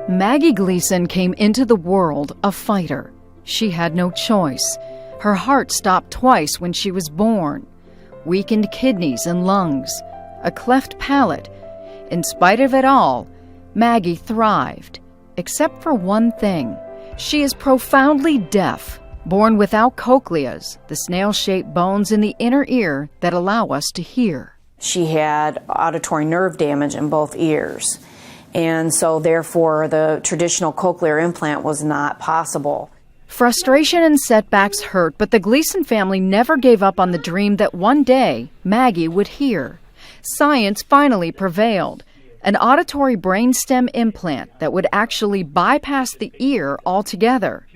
Maggie Gleason came into the world a fighter. She had no choice. Her heart stopped twice when she was born. Weakened kidneys and lungs. A cleft palate. In spite of it all, Maggie thrived. Except for one thing. She is profoundly deaf, born without cochleas, the snail-shaped bones in the inner ear that allow us to hear. She had auditory nerve damage in both ears, and so therefore the traditional cochlear implant was not possible. Frustration and setbacks hurt, but the Gleason family never gave up on the dream that one day Maggie would hear. Science finally prevailed. An auditory brainstem implant that would actually bypass the ear altogether.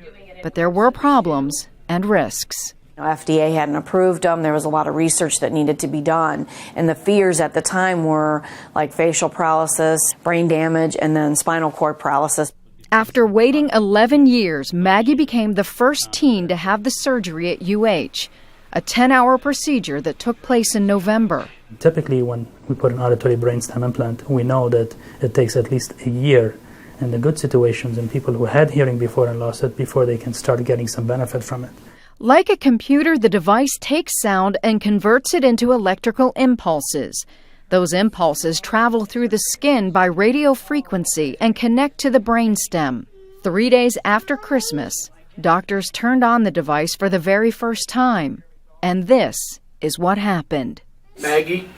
But there were problems and risks. FDA hadn't approved them. There was a lot of research that needed to be done. And the fears at the time were like facial paralysis, brain damage, and then spinal cord paralysis. After waiting 11 years, Maggie became the first teen to have the surgery at UH, a 10-hour procedure that took place in November. Typically, when we put an auditory brainstem implant, we know that it takes at least a year in the good situations in people who had hearing before and lost it before they can start getting some benefit from it. Like a computer, the device takes sound and converts it into electrical impulses. Those impulses travel through the skin by radio frequency and connect to the brainstem. 3 days after Christmas, doctors turned on the device for the very first time. And this is what happened. Maggie,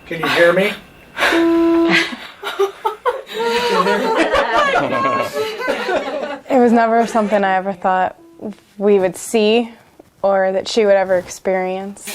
can you hear me? It was never something I ever thought we would see or that she would ever experience.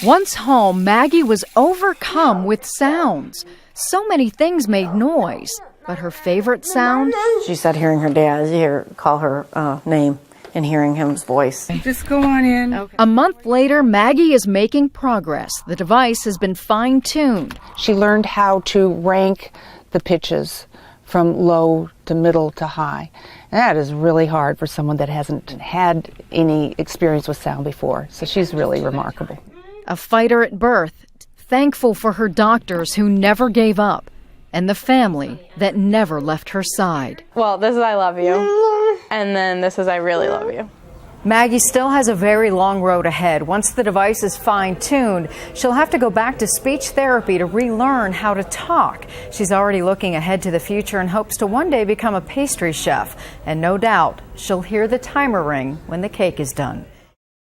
Once home, Maggie was overcome with sounds. So many things made noise, but her favorite sound? She said hearing her dad call her name and hearing his voice. Just go on in. Okay. A month later, Maggie is making progress. The device has been fine-tuned. She learned how to rank the pitches from low to middle to high. And that is really hard for someone that hasn't had any experience with sound before. So she's really remarkable. A fighter at birth, thankful for her doctors who never gave up, and the family that never left her side. Well, this is I love you, and then this is I really love you. Maggie still has a very long road ahead. Once the device is fine-tuned, she'll have to go back to speech therapy to relearn how to talk. She's already looking ahead to the future and hopes to one day become a pastry chef. And no doubt, she'll hear the timer ring when the cake is done.